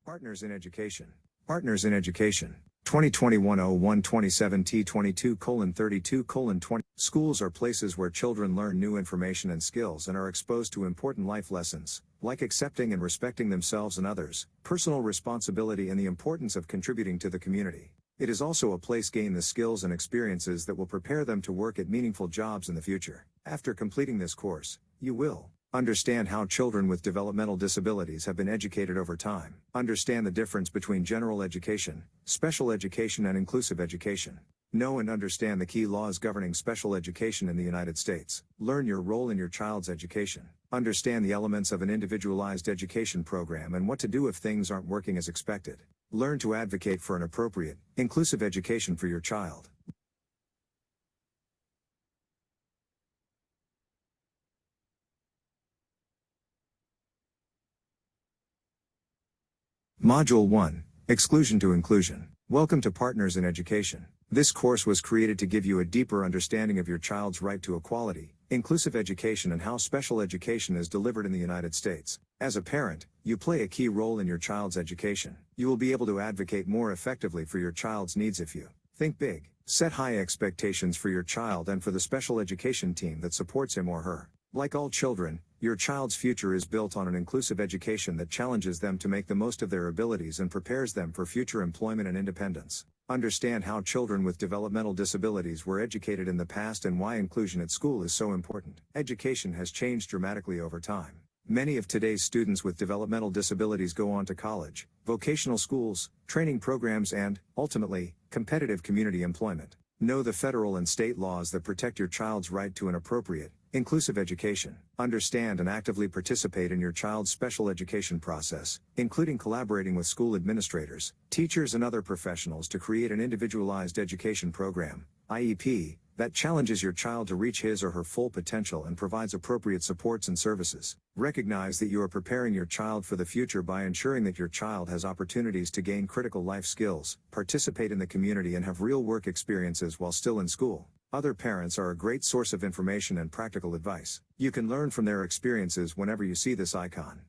Partners in Education. Partners in Education. 2021-01-27 T22:32:20. Schools are places where children learn new information and skills and are exposed to important life lessons, like accepting and respecting themselves and others, personal responsibility, and the importance of contributing to the community. It is also a place gain the skills and experiences that will prepare them to work at meaningful jobs in the future. After completing this course, you will understand how children with developmental disabilities have been educated over time. Understand the difference between general education, special education, and inclusive education. Know and understand the key laws governing special education in the United States. Learn your role in your child's education. Understand the elements of an individualized education program and what to do if things aren't working as expected. Learn to advocate for an appropriate, inclusive education for your child. Module 1. Exclusion to Inclusion. Welcome to Partners in Education. This course was created to give you a deeper understanding of your child's right to equality, inclusive education, and how special education is delivered in the United States. As a parent, you play a key role in your child's education. You will be able to advocate more effectively for your child's needs if you think big, set high expectations for your child and for the special education team that supports him or her. Like all children, your child's future is built on an inclusive education that challenges them to make the most of their abilities and prepares them for future employment and independence. Understand how children with developmental disabilities were educated in the past and why inclusion at school is so important. Education has changed dramatically over time. Many of today's students with developmental disabilities go on to college, vocational schools, training programs, and, ultimately, competitive community employment. Know the federal and state laws that protect your child's right to an appropriate, inclusive education. Understand and actively participate in your child's special education process, including collaborating with school administrators, teachers, and other professionals to create an individualized education program, IEP, that challenges your child to reach his or her full potential and provides appropriate supports and services. Recognize that you are preparing your child for the future by ensuring that your child has opportunities to gain critical life skills, participate in the community, and have real work experiences while still in school. Other parents are a great source of information and practical advice. You can learn from their experiences whenever you see this icon.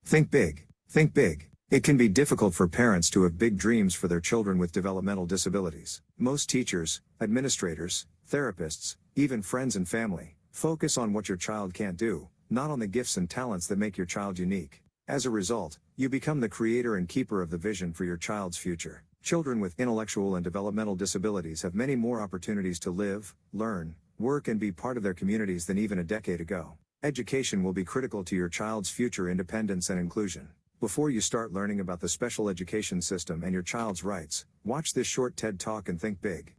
Think big. Think big. It can be difficult for parents to have big dreams for their children with developmental disabilities. Most teachers, administrators, therapists, even friends and family, focus on what your child can't do, not on the gifts and talents that make your child unique. As a result, you become the creator and keeper of the vision for your child's future. Children with intellectual and developmental disabilities have many more opportunities to live, learn, work, and be part of their communities than even a decade ago. Education will be critical to your child's future independence and inclusion. Before you start learning about the special education system and your child's rights, watch this short TED Talk and think big.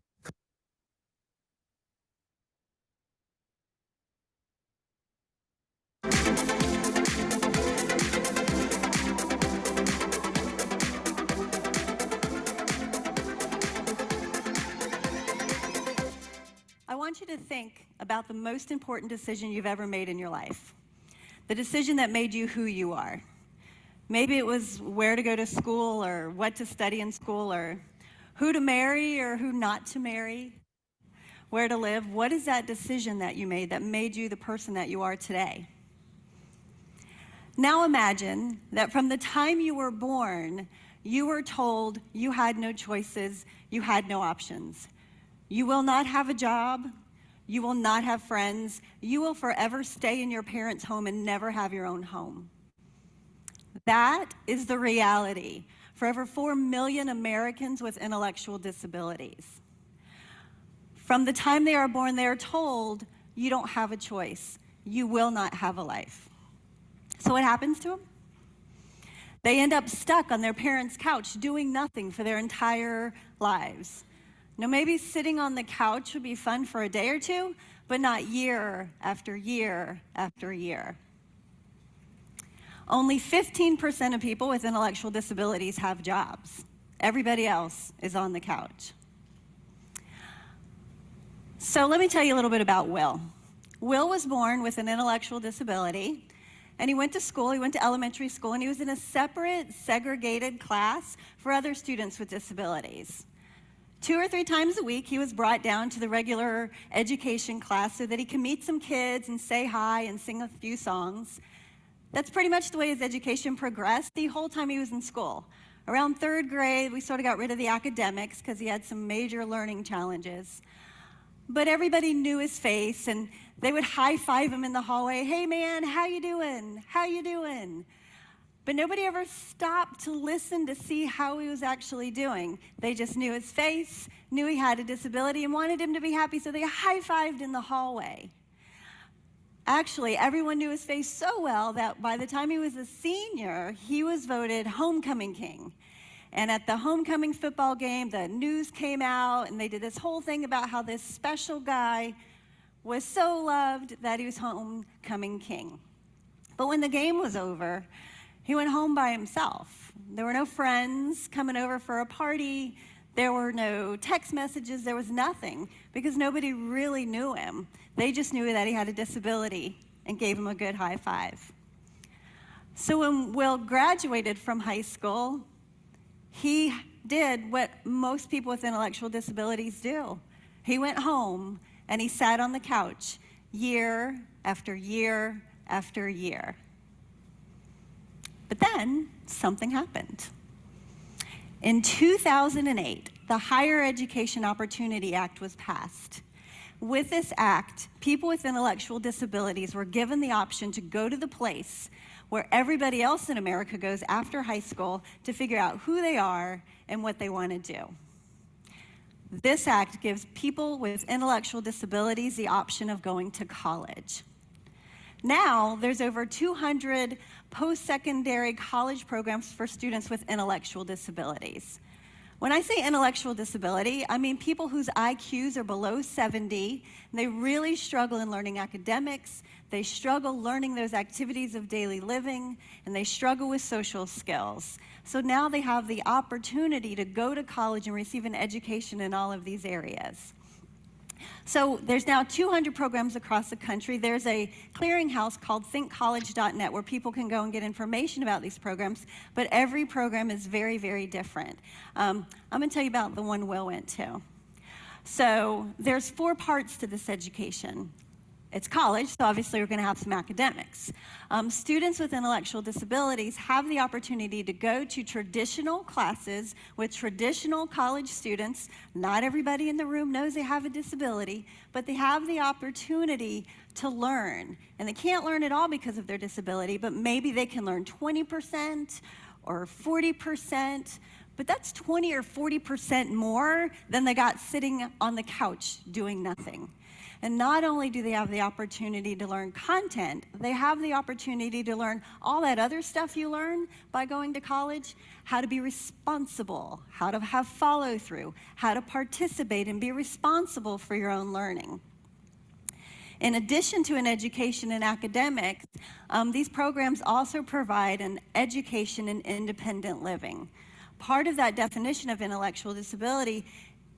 I want you to think about the most important decision you've ever made in your life. The decision that made you who you are. Maybe it was where to go to school, or what to study in school, or who to marry or who not to marry, where to live. What is that decision that you made you the person that you are today? Now imagine that from the time you were born, you were told you had no choices, you had no options. You will not have a job, you will not have friends, you will forever stay in your parents' home and never have your own home. That is the reality for over 4 million Americans with intellectual disabilities. From the time they are born, they are told, you don't have a choice, you will not have a life. So what happens to them? They end up stuck on their parents' couch doing nothing for their entire lives. Now, maybe sitting on the couch would be fun for a day or two, but not year after year after year. Only 15% of people with intellectual disabilities have jobs. Everybody else is on the couch. So let me tell you a little bit about Will. Will was born with an intellectual disability, And he went to school, he went to elementary school, and he was in a separate, segregated class for other students with disabilities. 2 or 3 times a week, he was brought down to the regular education class so that he could meet some kids and say hi and sing a few songs. That's pretty much the way his education progressed the whole time he was in school. Around 3rd grade, we sort of got rid of the academics because he had some major learning challenges. But everybody knew his face, and they would high-five him in the hallway. Hey, man, how you doing? How you doing? But nobody ever stopped to listen to see how he was actually doing. They just knew his face, knew he had a disability, and wanted him to be happy, so they high-fived in the hallway. Actually, everyone knew his face so well that by the time he was a senior, he was voted homecoming king. And at the homecoming football game, the news came out, and they did this whole thing about how this special guy was so loved that he was homecoming king. But when the game was over, he went home by himself. There were no friends coming over for a party. There were no text messages. There was nothing because nobody really knew him. They just knew that he had a disability and gave him a good high five. So when Will graduated from high school, he did what most people with intellectual disabilities do. He went home and he sat on the couch year after year after year. But then something happened. In 2008, the Higher Education Opportunity Act was passed. With this act, people with intellectual disabilities were given the option to go to the place where everybody else in America goes after high school to figure out who they are and what they want to do. This act gives people with intellectual disabilities the option of going to college. Now, there's over 200 post-secondary college programs for students with intellectual disabilities. When I say intellectual disability, I mean people whose IQs are below 70, and they really struggle in learning academics, they struggle learning those activities of daily living, and they struggle with social skills. So now they have the opportunity to go to college and receive an education in all of these areas. So there's now 200 programs across the country. There's a clearinghouse called thinkcollege.net where people can go and get information about these programs, but every program is very, very different. I'm going to tell you about the one Will went to. So there's 4 parts to this education. It's college, so obviously we're going to have some academics. Students with intellectual disabilities have the opportunity to go to traditional classes with traditional college students. Not everybody in the room knows they have a disability, but they have the opportunity to learn. And they can't learn it all because of their disability, but maybe they can learn 20% or 40%. But that's 20 or 40% more than they got sitting on the couch doing nothing. And not only do they have the opportunity to learn content, they have the opportunity to learn all that other stuff you learn by going to college, how to be responsible, how to have follow-through, how to participate and be responsible for your own learning. In addition to an education in academics, these programs also provide an education in independent living. Part of that definition of intellectual disability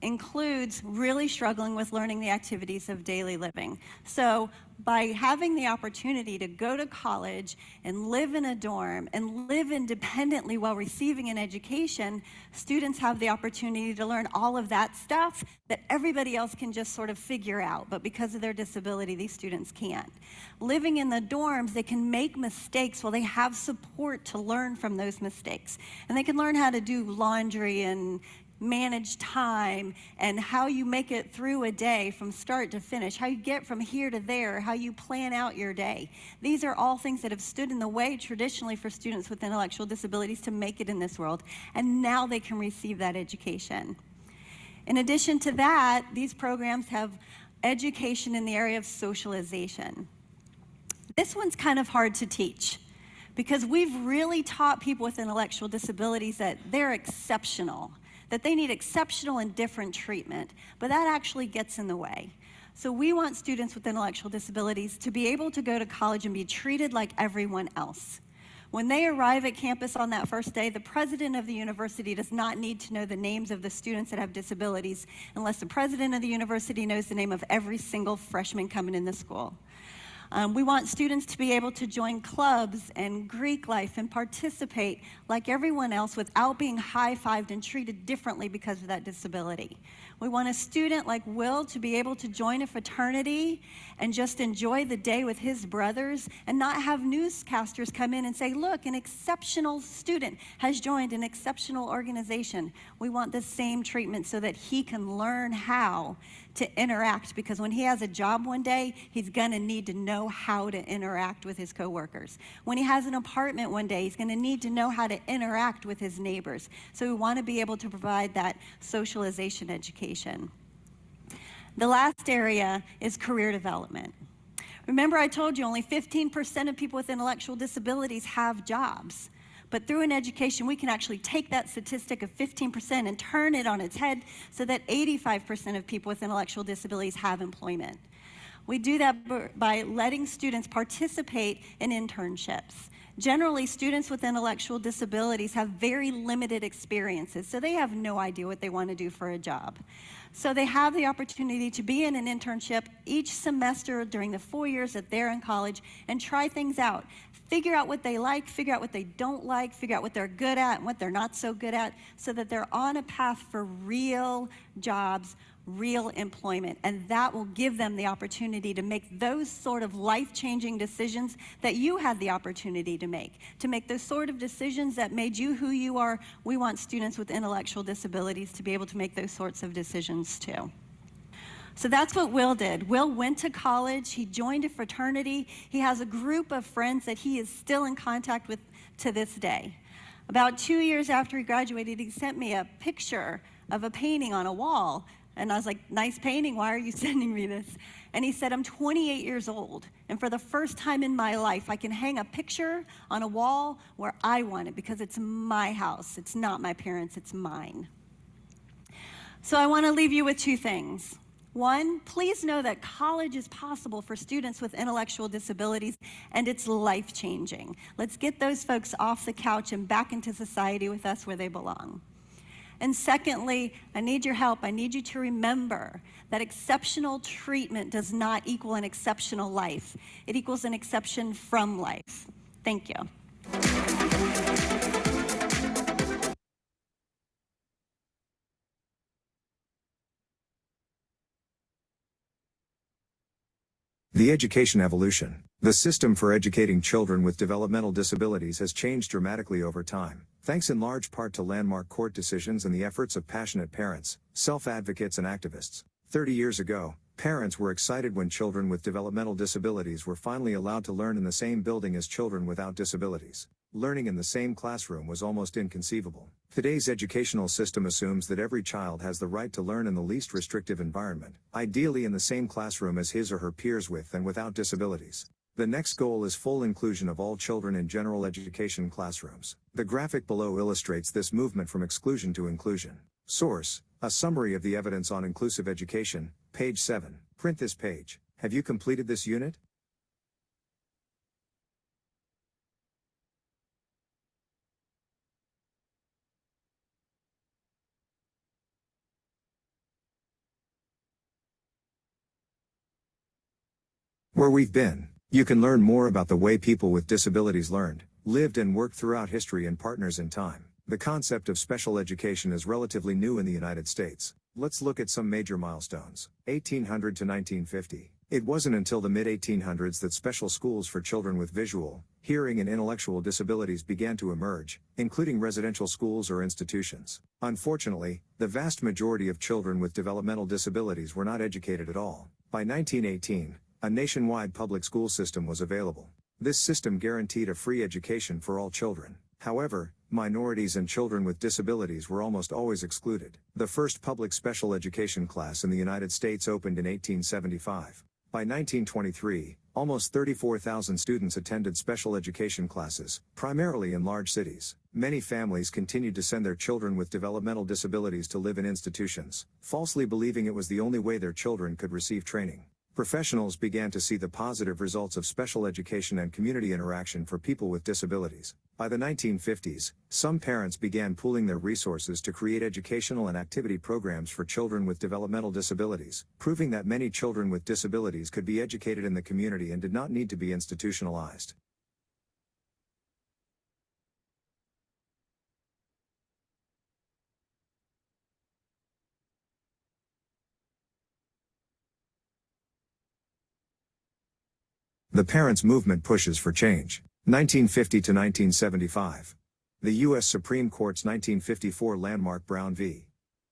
includes really struggling with learning the activities of daily living. So by having the opportunity to go to college and live in a dorm and live independently while receiving an education, students have the opportunity to learn all of that stuff that everybody else can just sort of figure out, but because of their disability, these students can't. Living in the dorms, they can make mistakes while they have support to learn from those mistakes. And they can learn how to do laundry and manage time and how you make it through a day from start to finish, how you get from here to there, how you plan out your day. These are all things that have stood in the way traditionally for students with intellectual disabilities to make it in this world, and now they can receive that education. In addition to that, these programs have education in the area of socialization. This one's kind of hard to teach because we've really taught people with intellectual disabilities that they're exceptional, that they need exceptional and different treatment, but that actually gets in the way. So we want students with intellectual disabilities to be able to go to college and be treated like everyone else. When they arrive at campus on that first day, the president of the university does not need to know the names of the students that have disabilities unless the president of the university knows the name of every single freshman coming in the school. We want students to be able to join clubs and Greek life and participate like everyone else without being high-fived and treated differently because of that disability. We want a student like Will to be able to join a fraternity and just enjoy the day with his brothers and not have newscasters come in and say, look, an exceptional student has joined an exceptional organization. We want the same treatment so that he can learn how to interact, because when he has a job one day, he's gonna need to know how to interact with his coworkers. When he has an apartment one day, he's gonna need to know how to interact with his neighbors. So we wanna be able to provide that socialization education. The last area is career development. Remember, I told you only 15% of people with intellectual disabilities have jobs. But through an education, we can actually take that statistic of 15% and turn it on its head so that 85% of people with intellectual disabilities have employment. We do that by letting students participate in internships. Generally, students with intellectual disabilities have very limited experiences, so they have no idea what they want to do for a job. So they have the opportunity to be in an internship each semester during the 4 years that they're in college and try things out. Figure out what they like, figure out what they don't like, figure out what they're good at and what they're not so good at, so that they're on a path for real jobs, real employment, and that will give them the opportunity to make those sort of life-changing decisions that you had the opportunity to make those sort of decisions that made you who you are. We want students with intellectual disabilities to be able to make those sorts of decisions too. So that's what Will did. Will went to college, he joined a fraternity, he has a group of friends that he is still in contact with to this day. About 2 years after he graduated, he sent me a picture of a painting on a wall. And I was like, nice painting, why are you sending me this? And he said, I'm 28 years old, and for the first time in my life, I can hang a picture on a wall where I want it, because it's my house. It's not my parents', it's mine. So I want to leave you with two things. One, please know that college is possible for students with intellectual disabilities, and it's life-changing. Let's get those folks off the couch and back into society with us where they belong. And secondly, I need your help. I need you to remember that exceptional treatment does not equal an exceptional life. It equals an exception from life. Thank you. The education evolution. The system for educating children with developmental disabilities has changed dramatically over time, thanks in large part to landmark court decisions and the efforts of passionate parents, self-advocates and activists. 30 years ago, parents were excited when children with developmental disabilities were finally allowed to learn in the same building as children without disabilities. Learning in the same classroom was almost inconceivable. Today's educational system assumes that every child has the right to learn in the least restrictive environment, ideally in the same classroom as his or her peers with and without disabilities. The next goal is full inclusion of all children in general education classrooms. The graphic below illustrates this movement from exclusion to inclusion. Source: a summary of the evidence on inclusive education, page 7. Print this page. Have you completed this unit? Where we've been, you can learn more about the way people with disabilities learned, lived and worked throughout history and partners in time. The concept of special education is relatively new in the United States. Let's look at some major milestones. 1800 to 1950. It wasn't until the mid-1800s that special schools for children with visual, hearing and intellectual disabilities began to emerge, including residential schools or institutions. Unfortunately, the vast majority of children with developmental disabilities were not educated at all. By 1918, a nationwide public school system was available. This system guaranteed a free education for all children. However, minorities and children with disabilities were almost always excluded. The first public special education class in the United States opened in 1875. By 1923, almost 34,000 students attended special education classes, primarily in large cities. Many families continued to send their children with developmental disabilities to live in institutions, falsely believing it was the only way their children could receive training. Professionals began to see the positive results of special education and community interaction for people with disabilities. By the 1950s, some parents began pooling their resources to create educational and activity programs for children with developmental disabilities, proving that many children with disabilities could be educated in the community and did not need to be institutionalized. The parents' movement pushes for change. 1950 to 1975. The U.S. Supreme Court's 1954 landmark Brown v.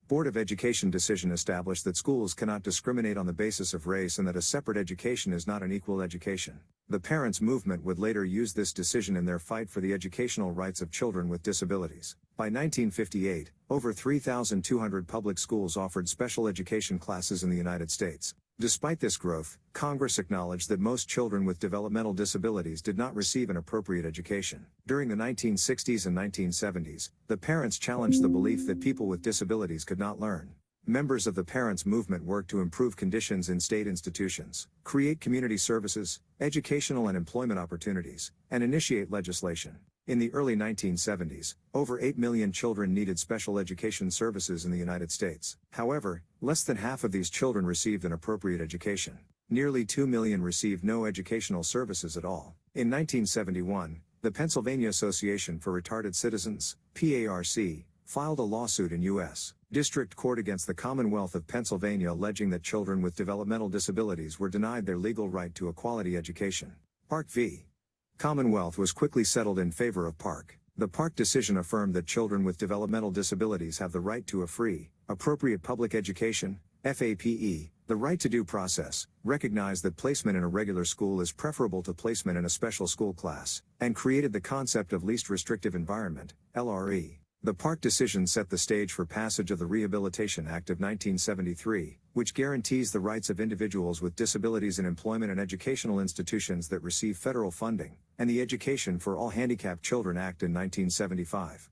Board of Education decision established that schools cannot discriminate on the basis of race and that a separate education is not an equal education. The parents' movement would later use this decision in their fight for the educational rights of children with disabilities. By 1958, over 3,200 public schools offered special education classes in the United States. Despite this growth, Congress acknowledged that most children with developmental disabilities did not receive an appropriate education. During the 1960s and 1970s, the parents challenged the belief that people with disabilities could not learn. Members of the parents' movement worked to improve conditions in state institutions, create community services, educational and employment opportunities, and initiate legislation. In the early 1970s, over 8 million children needed special education services in the United States. However, less than half of these children received an appropriate education. Nearly 2 million received no educational services at all. In 1971, the Pennsylvania Association for Retarded Citizens, PARC, filed a lawsuit in U.S. District Court against the Commonwealth of Pennsylvania alleging that children with developmental disabilities were denied their legal right to a quality education. PARC v. Commonwealth was quickly settled in favor of PARC. The PARC decision affirmed that children with developmental disabilities have the right to a free, appropriate public education, FAPE, the right to due process, recognized that placement in a regular school is preferable to placement in a special school class, and created the concept of least restrictive environment, LRE. The PARC decision set the stage for passage of the Rehabilitation Act of 1973, which guarantees the rights of individuals with disabilities in employment and educational institutions that receive federal funding, and the Education for All Handicapped Children Act in 1975.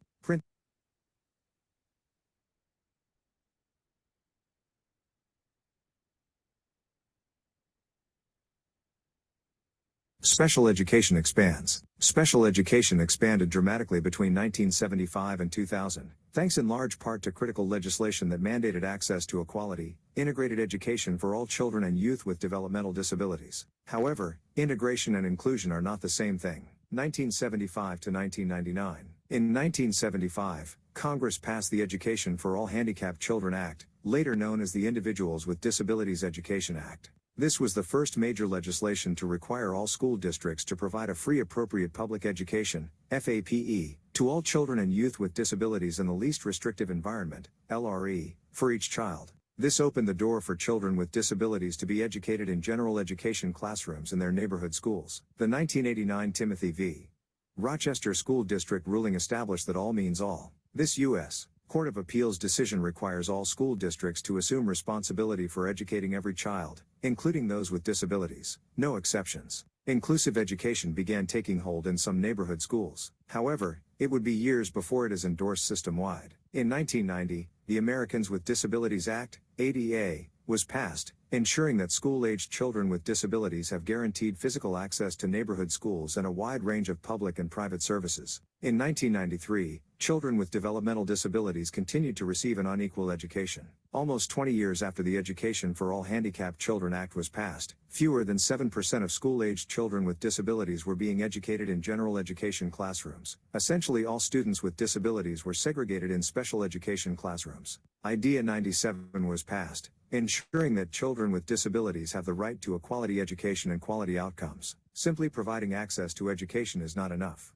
Special education expands. Special education expanded dramatically between 1975 and 2000, thanks in large part to critical legislation that mandated access to a quality, integrated education for all children and youth with developmental disabilities. However, integration and inclusion are not the same thing. 1975 to 1999. In 1975, Congress passed the Education for All Handicapped Children Act, later known as the Individuals with Disabilities Education Act. This was the first major legislation to require all school districts to provide a free appropriate public education, FAPE, to all children and youth with disabilities in the least restrictive environment, LRE, for each child. This opened the door for children with disabilities to be educated in general education classrooms in their neighborhood schools. The 1989 Timothy v. Rochester School District ruling established that all means all. This U.S. Court of Appeals decision requires all school districts to assume responsibility for educating every child, including those with disabilities, no exceptions. Inclusive education began taking hold in some neighborhood schools. However, it would be years before it is endorsed system-wide. In 1990, the Americans with Disabilities Act, ADA, was passed, ensuring that school-aged children with disabilities have guaranteed physical access to neighborhood schools and a wide range of public and private services. In 1993, children with developmental disabilities continued to receive an unequal education. Almost 20 years after the Education for All Handicapped Children Act was passed, fewer than 7% of school-aged children with disabilities were being educated in general education classrooms. Essentially, all students with disabilities were segregated in special education classrooms. IDEA 97 was passed, ensuring that children with disabilities have the right to a quality education and quality outcomes. Simply providing access to education is not enough.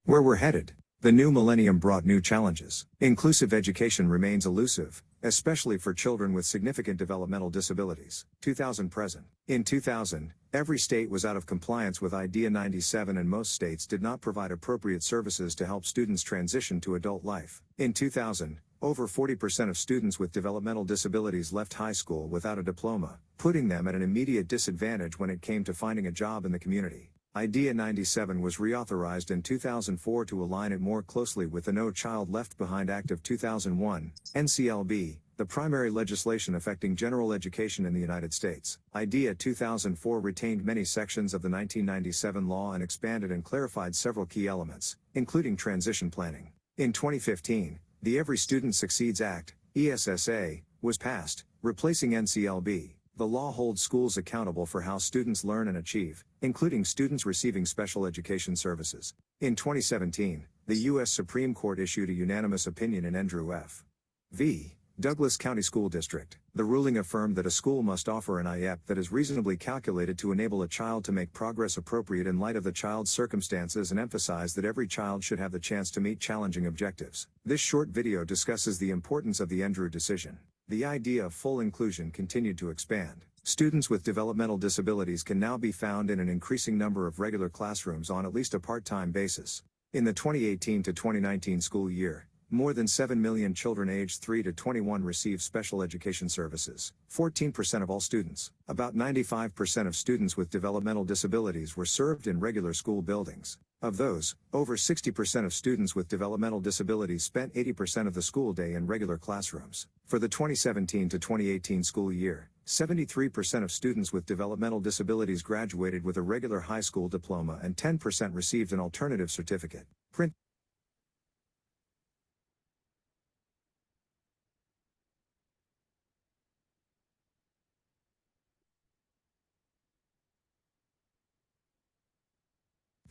Where we're headed. The new millennium brought new challenges. Inclusive education remains elusive, especially for children with significant developmental disabilities. 2000 present. In 2000, every state was out of compliance with IDEA 97 and most states did not provide appropriate services to help students transition to adult life. In 2000, over 40% of students with developmental disabilities left high school without a diploma, putting them at an immediate disadvantage when it came to finding a job in the community. IDEA 97 was reauthorized in 2004 to align it more closely with the No Child Left Behind Act of 2001, NCLB, the the primary legislation affecting general education in the United States. IDEA 2004 retained many sections of the 1997 law and expanded and clarified several key elements, including transition planning. In 2015, the Every Student Succeeds Act, ESSA, was passed, replacing NCLB. The law holds schools accountable for how students learn and achieve, including students receiving special education services. In 2017, the U.S. Supreme Court issued a unanimous opinion in Andrew F. v. Douglas County School District. The ruling affirmed that a school must offer an IEP that is reasonably calculated to enable a child to make progress appropriate in light of the child's circumstances and emphasized that every child should have the chance to meet challenging objectives. This short video discusses the importance of the Andrew decision. The idea of full inclusion continued to expand. Students with developmental disabilities can now be found in an increasing number of regular classrooms on at least a part-time basis. In the 2018 to 2019 school year, more than 7 million children aged 3 to 21 received special education services, 14% of all students. About 95% of students with developmental disabilities were served in regular school buildings. Of those, over 60% of students with developmental disabilities spent 80% of the school day in regular classrooms. For the 2017 to 2018 school year, 73% of students with developmental disabilities graduated with a regular high school diploma and 10% received an alternative certificate. Print.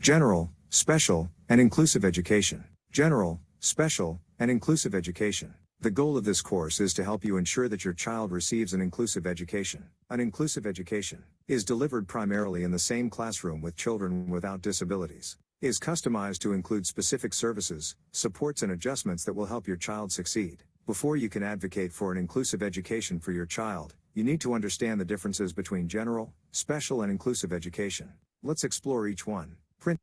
General, special, and inclusive education. General, special, and inclusive education. The goal of this course is to help you ensure that your child receives an inclusive education. An inclusive education is delivered primarily in the same classroom with children without disabilities. Is customized to include specific services, supports and adjustments that will help your child succeed. Before you can advocate for an inclusive education for your child, you need to understand the differences between general, special and inclusive education. Let's explore each one. Print.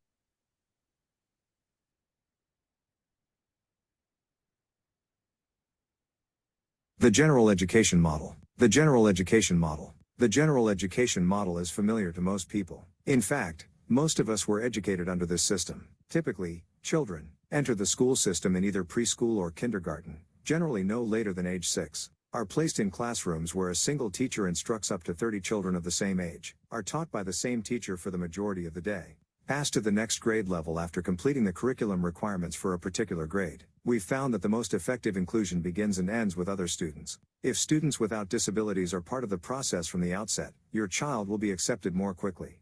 The general education model. The general education model. The general education model is familiar to most people. In fact, most of us were educated under this system. Typically, children enter the school system in either preschool or kindergarten, generally no later than age 6. Are placed in classrooms where a single teacher instructs up to 30 children of the same age, are taught by the same teacher for the majority of the day. Passed to the next grade level after completing the curriculum requirements for a particular grade. We've found that the most effective inclusion begins and ends with other students. If students without disabilities are part of the process from the outset, your child will be accepted more quickly.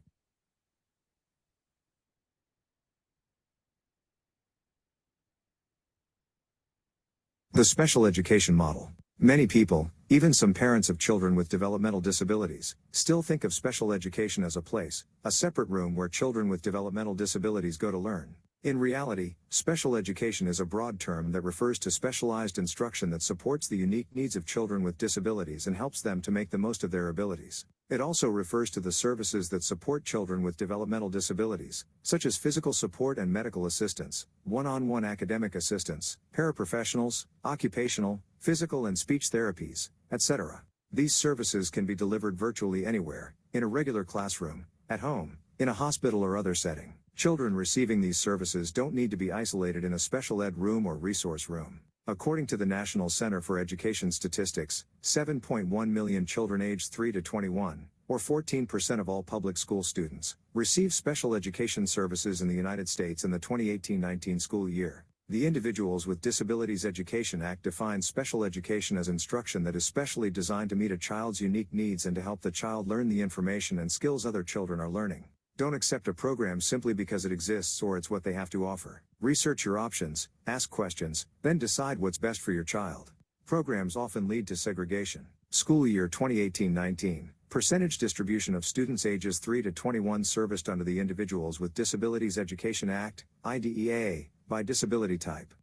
The special education model. Many people, even some parents of children with developmental disabilities, still think of special education as a place, a separate room where children with developmental disabilities go to learn. In reality, special education is a broad term that refers to specialized instruction that supports the unique needs of children with disabilities and helps them to make the most of their abilities. It also refers to the services that support children with developmental disabilities, such as physical support and medical assistance, one-on-one academic assistance, paraprofessionals, occupational, physical and speech therapies, etc. These services can be delivered virtually anywhere, in a regular classroom, at home, in a hospital or other setting. Children receiving these services don't need to be isolated in a special ed room or resource room. According to the National Center for Education Statistics, 7.1 million children aged 3 to 21, or 14% of all public school students, receive special education services in the United States in the 2018-19 school year. The Individuals with Disabilities Education Act defines special education as instruction that is specially designed to meet a child's unique needs and to help the child learn the information and skills other children are learning. Don't accept a program simply because it exists or it's what they have to offer. Research your options, ask questions, then decide what's best for your child. Programs often lead to segregation. School year 2018-19, percentage distribution of students ages 3 to 21 serviced under the Individuals with Disabilities Education Act, IDEA, by disability type.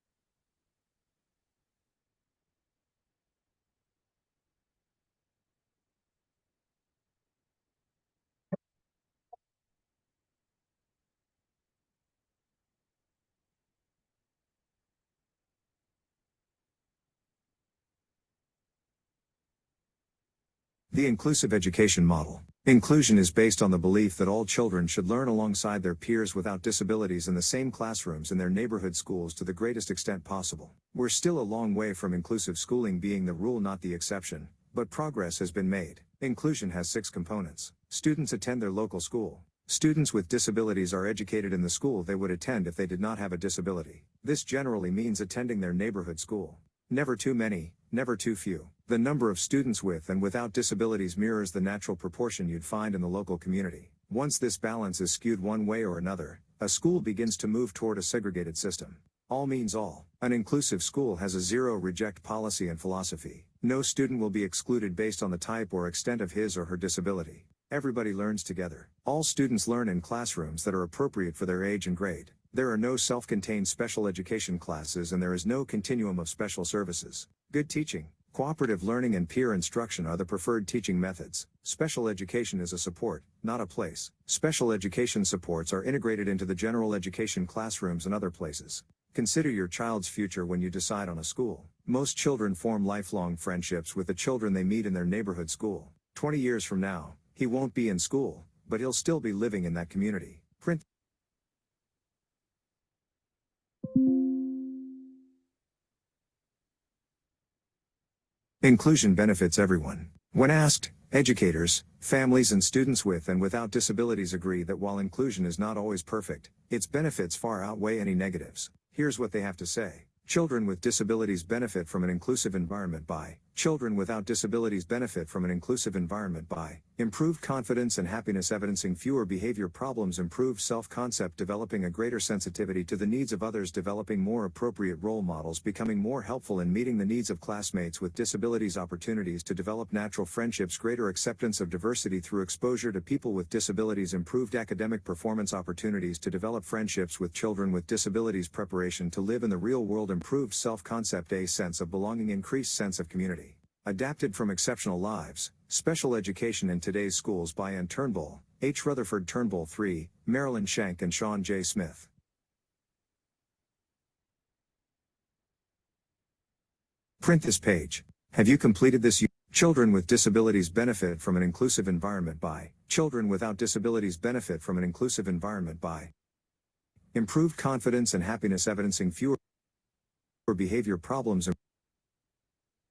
The inclusive education model. Inclusion is based on the belief that all children should learn alongside their peers without disabilities in the same classrooms in their neighborhood schools to the greatest extent possible. We're still a long way from inclusive schooling being the rule, not the exception, but progress has been made. Inclusion has 6 components. Students attend their local school. Students with disabilities are educated in the school they would attend if they did not have a disability. This generally means attending their neighborhood school. Never too many, never too few. The number of students with and without disabilities mirrors the natural proportion you'd find in the local community. Once this balance is skewed one way or another, a school begins to move toward a segregated system. All means all. An inclusive school has a zero reject policy and philosophy. No student will be excluded based on the type or extent of his or her disability. Everybody learns together. All students learn in classrooms that are appropriate for their age and grade. There are no self-contained special education classes and there is no continuum of special services. Good teaching, cooperative learning and peer instruction are the preferred teaching methods. Special education is a support, not a place. Special education supports are integrated into the general education classrooms and other places. Consider your child's future when you decide on a school. Most children form lifelong friendships with the children they meet in their neighborhood school. 20 years from now, he won't be in school, but he'll still be living in that community. Inclusion benefits everyone. When asked, educators, families and students with and without disabilities agree that while inclusion is not always perfect, its benefits far outweigh any negatives. Here's what they have to say. Children with disabilities benefit from an inclusive environment by. Children without disabilities benefit from an inclusive environment by. Improved confidence and happiness evidencing fewer behavior problems, improved self-concept, developing a greater sensitivity to the needs of others, developing more appropriate role models, becoming more helpful in meeting the needs of classmates with disabilities, opportunities to develop natural friendships, greater acceptance of diversity through exposure to people with disabilities, improved academic performance, opportunities to develop friendships with children with disabilities, preparation to live in the real world, improved self-concept, a sense of belonging, increased sense of community. Adapted from Exceptional Lives, Special Education in Today's Schools by Ann Turnbull, H. Rutherford Turnbull III, Marilyn Shank and Sean J. Smith. Print this page. Have you completed this? Children with disabilities benefit from an inclusive environment by. Children without disabilities benefit from an inclusive environment by. Improved confidence and happiness evidencing fewer behavior problems,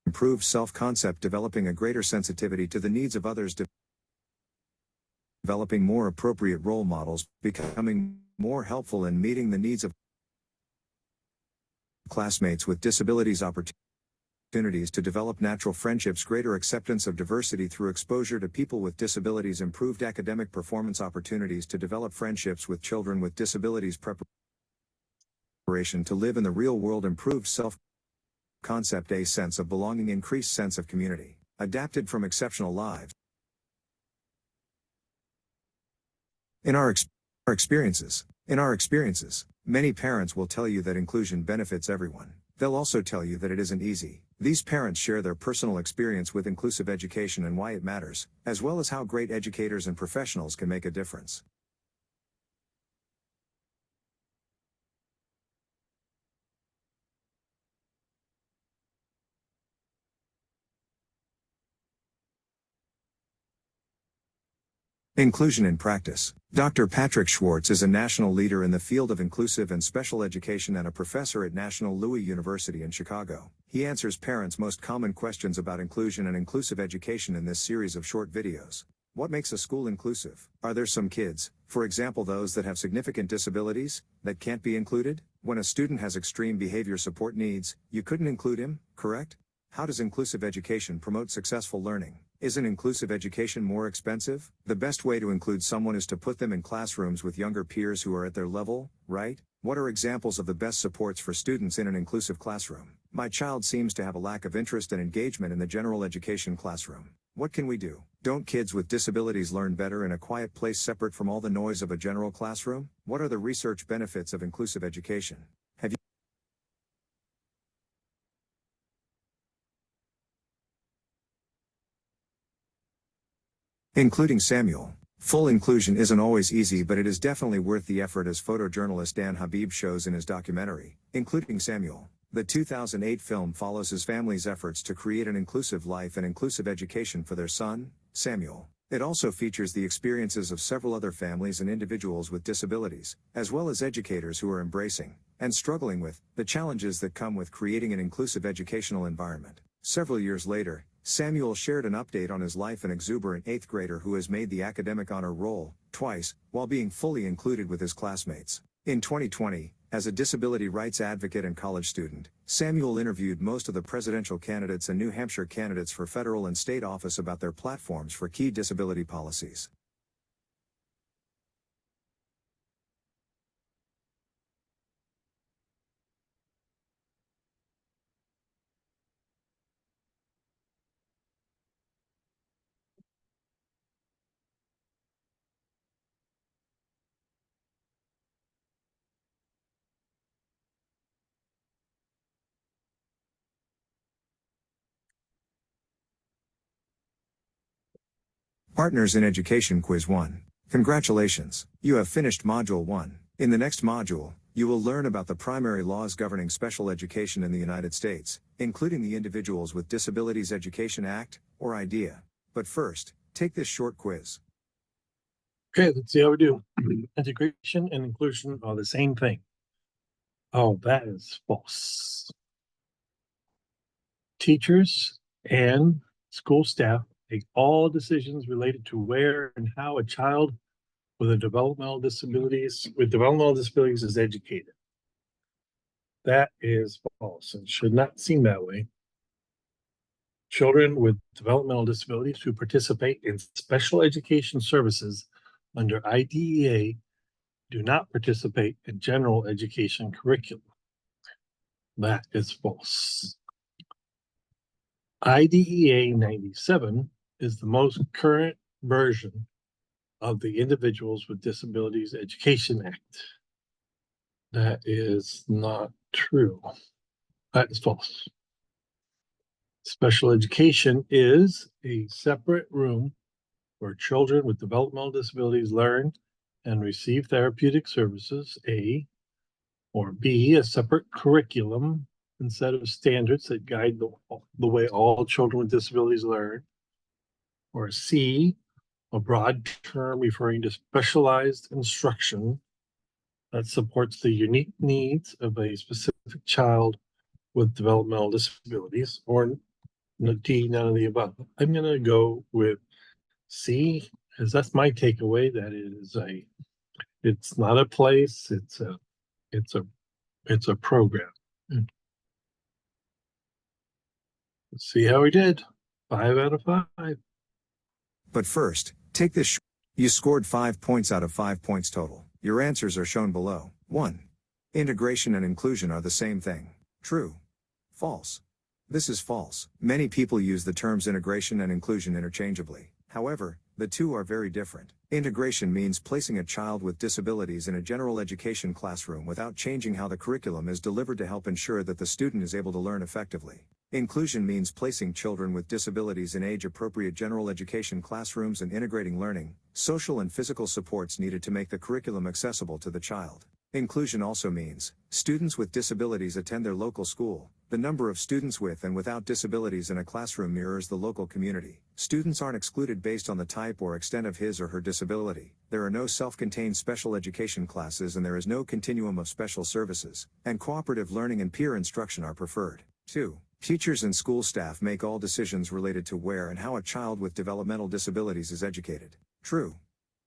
improved self-concept, developing a greater sensitivity to the needs of others, developing more appropriate role models, becoming more helpful in meeting the needs of classmates with disabilities, opportunities to develop natural friendships, greater acceptance of diversity through exposure to people with disabilities, improved academic performance, opportunities to develop friendships with children with disabilities, preparation to live in the real world, improved self-concept, a sense of belonging, increased sense of community. Adapted from Exceptional Lives. In our experiences, many parents will tell you that inclusion benefits everyone. They'll also tell you that it isn't easy. These parents share their personal experience with inclusive education and why it matters, as well as how great educators and professionals can make a difference. Inclusion in practice. Dr. Patrick Schwartz is a national leader in the field of inclusive and special education and a professor at National Louis University in Chicago. He answers parents' most common questions about inclusion and inclusive education in this series of short videos. What makes a school inclusive? Are there some kids, for example those that have significant disabilities, that can't be included? When a student has extreme behavior support needs, you couldn't include him, correct? How does inclusive education promote successful learning? Isn't inclusive education more expensive? The best way to include someone is to put them in classrooms with younger peers who are at their level, right? What are examples of the best supports for students in an inclusive classroom? My child seems to have a lack of interest and engagement in the general education classroom. What can we do? Don't kids with disabilities learn better in a quiet place separate from all the noise of a general classroom? What are the research benefits of inclusive education? Including Samuel. Full inclusion isn't always easy, but it is definitely worth the effort, as photojournalist Dan Habib shows in his documentary, Including Samuel. The 2008 film follows his family's efforts to create an inclusive life and inclusive education for their son, Samuel. It also features the experiences of several other families and individuals with disabilities, as well as educators who are embracing and struggling with the challenges that come with creating an inclusive educational environment. Several years later, Samuel shared an update on his life, an exuberant 8th grader who has made the academic honor roll twice while being fully included with his classmates. In 2020, as a disability rights advocate and college student, Samuel interviewed most of the presidential candidates and New Hampshire candidates for federal and state office about their platforms for key disability policies. Partners in Education Quiz 1. Congratulations, you have finished Module 1. In the next module, you will learn about the primary laws governing special education in the United States, including the Individuals with Disabilities Education Act, or IDEA. But first, take this short quiz. Okay, let's see how we do. Integration and inclusion are the same thing. Oh, that is false. Teachers and school staff make all decisions related to where and how a child with developmental disabilities is educated. That is false and should not seem that way. Children with developmental disabilities who participate in special education services under IDEA do not participate in general education curriculum. That is false. IDEA 97 is the most current version of the Individuals with Disabilities Education Act. That is not true. That is false. Special education is a separate room where children with developmental disabilities learn and receive therapeutic services, A, or B, a separate curriculum and set of standards that guide the way all children with disabilities learn, or C, a broad term referring to specialized instruction that supports the unique needs of a specific child with developmental disabilities, or D, none of the above. I'm going to go with C, because that's my takeaway, that it's not a place, it's a program. Let's see how we did. 5 out of 5. But first, take this. You scored 5 points out of 5 points total. Your answers are shown below. 1. Integration and inclusion are the same thing. True. False. This is false. Many people use the terms integration and inclusion interchangeably. However, the two are very different. Integration means placing a child with disabilities in a general education classroom without changing how the curriculum is delivered to help ensure that the student is able to learn effectively. Inclusion means placing children with disabilities in age-appropriate general education classrooms and integrating learning, social and physical supports needed to make the curriculum accessible to the child. Inclusion also means students with disabilities attend their local school. The number of students with and without disabilities in a classroom mirrors the local community. Students aren't excluded based on the type or extent of his or her disability. There are no self-contained special education classes and there is no continuum of special services, and cooperative learning and peer instruction are preferred. 2. Teachers and school staff make all decisions related to where and how a child with developmental disabilities is educated. True.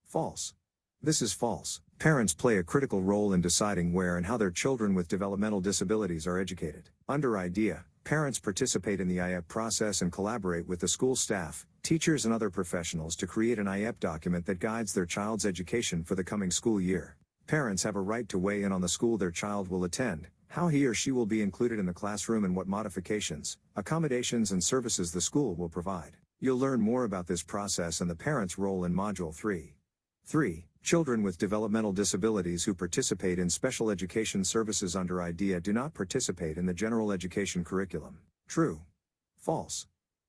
False. This is false. Parents play a critical role in deciding where and how their children with developmental disabilities are educated. Under IDEA, parents participate in the IEP process and collaborate with the school staff, teachers and other professionals to create an IEP document that guides their child's education for the coming school year. Parents have a right to weigh in on the school their child will attend, how he or she will be included in the classroom and what modifications, accommodations and services the school will provide. You'll learn more about this process and the parent's role in Module 3. 3. Children with developmental disabilities who participate in special education services under IDEA do not participate in the general education curriculum. True. False.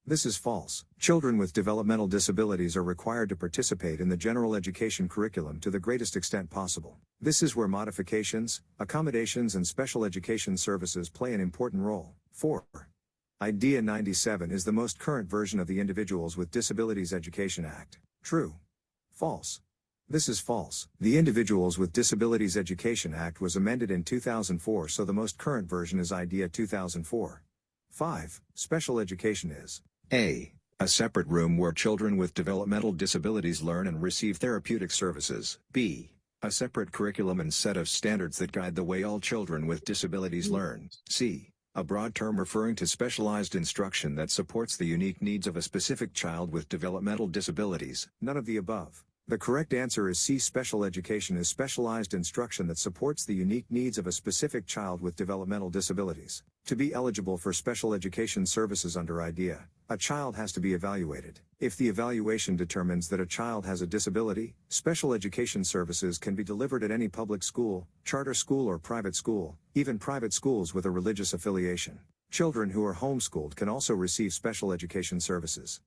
This is false. Children with developmental disabilities are required to participate in the general education curriculum to the greatest extent possible. This is where modifications, accommodations, and special education services play an important role. 4. IDEA 97 is the most current version of the Individuals with Disabilities Education Act. True. False. This is false. The Individuals with Disabilities Education Act was amended in 2004, so the most current version is IDEA 2004. 5. Special education is A. A separate room where children with developmental disabilities learn and receive therapeutic services. B. A separate curriculum and set of standards that guide the way all children with disabilities learn. C. A broad term referring to specialized instruction that supports the unique needs of a specific child with developmental disabilities. None of the above. The correct answer is C. Special education is specialized instruction that supports the unique needs of a specific child with developmental disabilities. To be eligible for special education services under IDEA, a child has to be evaluated. If the evaluation determines that a child has a disability, special education services can be delivered at any public school, charter school, or private school, even private schools with a religious affiliation. Children who are homeschooled can also receive special education services.